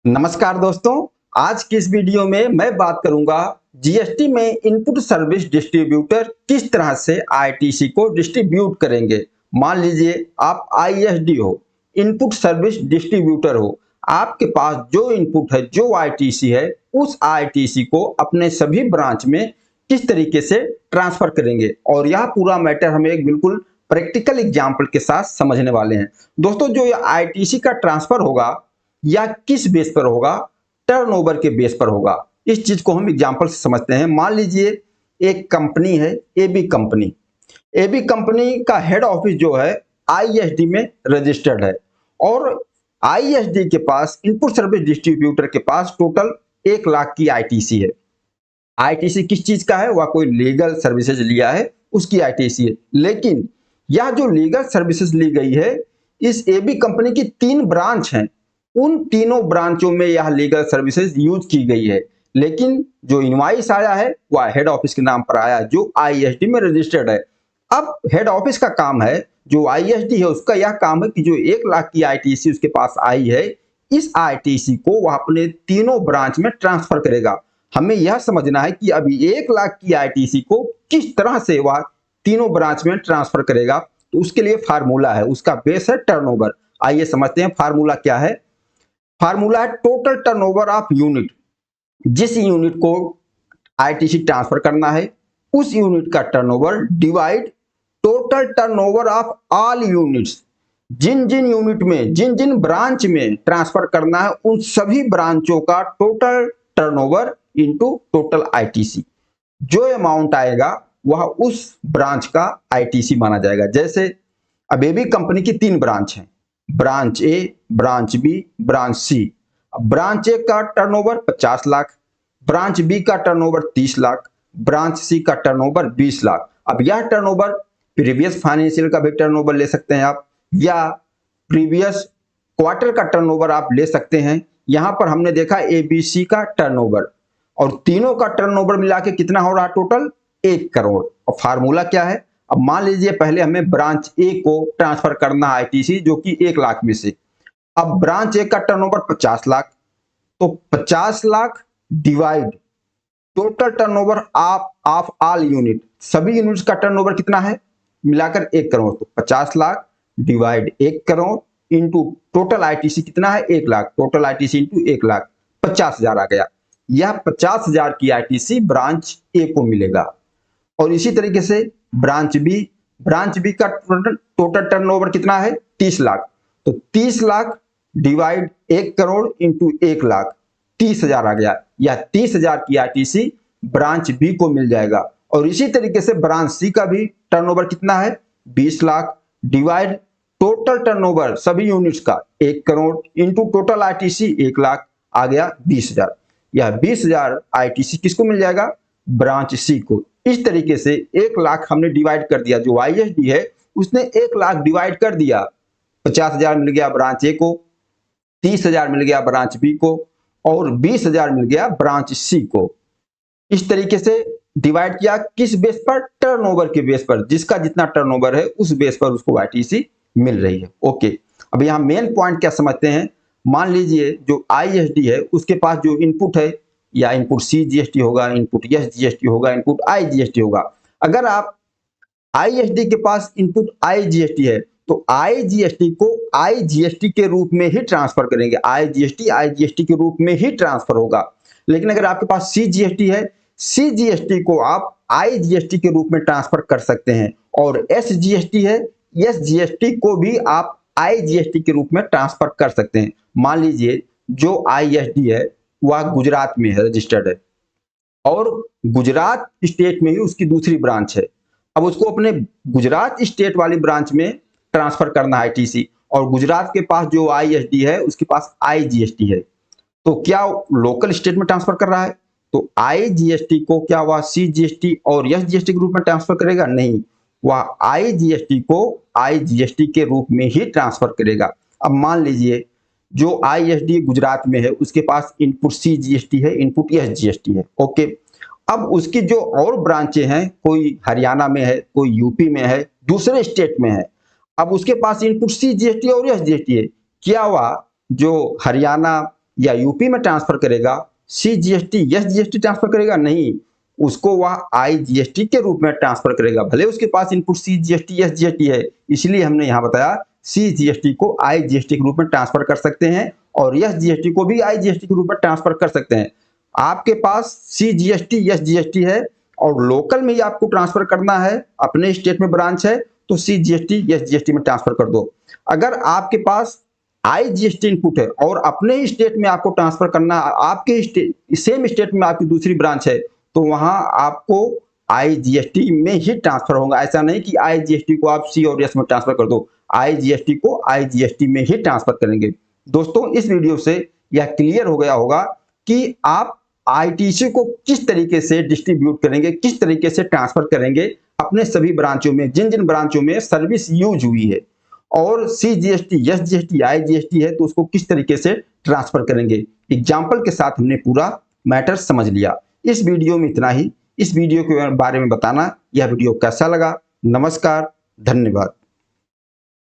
नमस्कार दोस्तों। आज की इस वीडियो में मैं बात करूंगा जीएसटी में इनपुट सर्विस डिस्ट्रीब्यूटर किस तरह से आईटीसी को डिस्ट्रीब्यूट करेंगे। मान लीजिए आप आईएसडी हो, इनपुट सर्विस डिस्ट्रीब्यूटर हो। आपके पास जो इनपुट है, जो आईटीसी है, उस आईटीसी को अपने सभी ब्रांच में किस तरीके से ट्रांसफर करेंगे, और यह पूरा मैटर हमें एक बिल्कुल प्रैक्टिकल एग्जाम्पल के साथ समझने वाले हैं। दोस्तों, जो यह आईटीसी का ट्रांसफर होगा या किस बेस पर होगा? टर्नओवर के बेस पर होगा। इस चीज को हम एग्जांपल से समझते हैं। मान लीजिए एक कंपनी है, एबी कंपनी। एबी कंपनी का हेड ऑफिस जो है आईएसडी में रजिस्टर्ड है, और आईएसडी के पास, इनपुट सर्विस डिस्ट्रीब्यूटर के पास टोटल 1 लाख की आईटीसी है। आईटीसी किस चीज का है? वह कोई लीगल सर्विसेज लिया है, उसकी आईटीसी है। लेकिन यह जो लीगल सर्विसेज ली गई है, इस एबी कंपनी की 3 ब्रांच हैं। उन तीनों ब्रांचों में यह लीगल सर्विसेज यूज की गई है, लेकिन जो इनवॉइस आया है वह हेड ऑफिस के नाम पर आया, जो आईएसडी में रजिस्टर्ड है। अब हेड ऑफिस का काम है, जो आईएसडी है उसका यह काम है कि जो 1 लाख की आईटीसी उसके पास आई है, इस आईटीसी को वह अपने तीनों ब्रांच में ट्रांसफर करेगा। हमें यह समझना है कि अभी 1 लाख की आईटीसी को किस तरह से वह तीनों ब्रांच में ट्रांसफर करेगा। तो उसके लिए फार्मूला है, उसका बेस है टर्नओवर। आइए समझते हैं फार्मूला क्या है। फार्मूला है टोटल टर्नओवर ऑफ यूनिट। जिस यूनिट को आईटीसी ट्रांसफर करना है, उस यूनिट का turnover divide total turnover of all units. जिन जिन यूनिट में, जिन जिन ब्रांच में ट्रांसफर करना है, उन सभी ब्रांचों का total turnover into total ITC. जो अमाउंट आएगा वह उस ब्रांच का आईटीसी माना जाएगा। जैसे अब एबी कंपनी की 3 ब्रांच हैं, branch A, branch B, branch C. Branch A का टर्नओवर 50 लाख, ब्रांच बी का टर्नओवर 30 लाख, ब्रांच सी का टर्नओवर 20 लाख। अब यह टर्नओवर प्रीवियस फाइनेंशियल का भी टर्नओवर ले सकते हैं आप, या प्रीवियस क्वार्टर का टर्नओवर आप ले सकते हैं। यहां पर हमने देखा एबीसी का टर्नओवर, और तीनों का टर्नओवर मिला के कितना हो रहा है? टोटल 1 करोड़। और फार्मूला क्या है? अब मान लीजिए पहले हमें ब्रांच ए को ट्रांसफर करना है आईटीसी, जो कि 1 लाख में से। अब ब्रांच ए का टर्नओवर 50 लाख, तो 50 lakh divide total turnover of all unit. सभी यूनिट्स का टर्नओवर कितना है? मिलाकर 1 करोड़। तो 50 lakh divide 1 crore into total ITC कितना है? 1 lakh. Total ITC into 1 lakh, 50,000 आ गया। यह 50,000 की आईटीसी ब्रांच ए को मिलेगा। और इसी तरीके से ब्रांच बी का टोटल टर्नओवर कितना है? 30 लाख। तो 30 लाख डिवाइड 1 करोड़ इंटू 1 लाख, 30,000 आ गया। यह 30,000 की आईटीसी ब्रांच बी को मिल जाएगा। और इसी तरीके से ब्रांच सी का भी टर्नओवर कितना है? 20 लाख डिवाइड टोटल टर्नओवर सभी यूनिट्स का 1 crore into total ITC 1 lakh, आ गया 20,000। यह 20,000 आईटीसी किसको मिल जाएगा? ब्रांच सी को। इस तरीके से 1 लाख हमने डिवाइड कर दिया, जो आईएसडी है उसने 1 लाख डिवाइड कर दिया। 50,000 मिल गया ब्रांच ए को, 30,000 मिल गया ब्रांच बी को, और 20,000 मिल गया ब्रांच सी को। इस तरीके से डिवाइड किया। किस बेस पर? टर्नओवर के बेस पर। जिसका जितना टर्नओवर है उस बेस पर उसको आईटीसी मिल रही है। ओके, अब यहाँ मेन पॉइंट क्या समझते हैं। मान लीजिए जो आईएसडी है उसके पास जो इनपुट है, या इनपुट सी जीएसटी होगा, इनपुट एस जीएसटी होगा, इनपुट आई जीएसटी होगा। अगर आप आईएसडी के पास इनपुट आई जीएसटी है, तो आई जीएसटी को आई जीएसटी के रूप में ही ट्रांसफर करेंगे। आई जीएसटी के रूप में ही ट्रांसफर होगा। लेकिन अगर आपके पास सी जीएसटी है, सी जीएसटी को आप आई जीएसटी के रूप में ट्रांसफर कर सकते हैं। और एस जीएसटी है, एस जीएसटी को भी आप आई जीएसटी के रूप में ट्रांसफर कर सकते हैं। मान लीजिए जो आईएसडी है वह गुजरात में है, रजिस्टर्ड है, और गुजरात स्टेट में ही उसकी दूसरी ब्रांच है। अब उसको अपने गुजरात स्टेट वाली ब्रांच में ट्रांसफर करना है आईटीसी, और गुजरात के पास जो आईएसडी है उसके पास आईजीएसटी है। तो क्या लोकल स्टेट में ट्रांसफर कर रहा है? तो आईजीएसटी को क्या हुआ? सीजीएसटी और एसजीएसटी के रूप में ट्रांसफर करेगा? नहीं, वह आईजीएसटी को आईजीएसटी के रूप में ही ट्रांसफर करेगा। अब मान लीजिए जो आईएसडी गुजरात में है उसके पास इनपुट सी जीएसटी है, इनपुट एस जीएसटी है। ओके, अब उसकी जो और ब्रांचें हैं, कोई हरियाणा में है, कोई यूपी में है, दूसरे स्टेट में है। अब उसके पास इनपुट सी जीएसटी और एस जीएसटी है। क्या हुआ? जो हरियाणा या यूपी में ट्रांसफर करेगा, CGST SGST ट्रांसफर करेगा? नहीं, उसको वह IGST के रूप में ट्रांसफर करेगा। भले उसके पास इनपुट CGST SGST है, इसलिए हमने यहाँ बताया CGST को IGST के रूप में ट्रांसफर कर सकते हैं और SGST को भी IGST के रूप में ट्रांसफर कर सकते हैं। आपके पास CGST SGST है और लोकल में ही आपको ट्रांसफर करना है, अपने स्टेट में ब्रांच है तो CGST SGST में ट्रांसफर कर दो। अगर आपके पास IGST इनपुट है और अपने ही स्टेट में आपको ट्रांसफर करना, आपके सेम स्टेट में आपकी दूसरी ब्रांच है, तो वहां आपको IGST में ही ट्रांसफर होगा। ऐसा नहीं कि IGST को आप C और S में ट्रांसफर कर दो, IGST को IGST में ही ट्रांसफर करेंगे। दोस्तों, इस वीडियो से यह क्लियर हो गया होगा कि आप ITC को किस तरीके से डिस्ट्रीब्यूट करेंगे, किस तरीके से ट्रांसफर करेंगे अपने सभी ब्रांचों में, जिन जिन ब्रांचों में सर्विस यूज हुई है, और CGST SGST IGST है तो उसको किस तरीके से ट्रांसफर करेंगे। एग्जाम्पल के साथ हमने पूरा मैटर समझ लिया। इस वीडियो में इतना ही। इस वीडियो के बारे में बताना, यह वीडियो कैसा लगा। नमस्कार, धन्यवाद।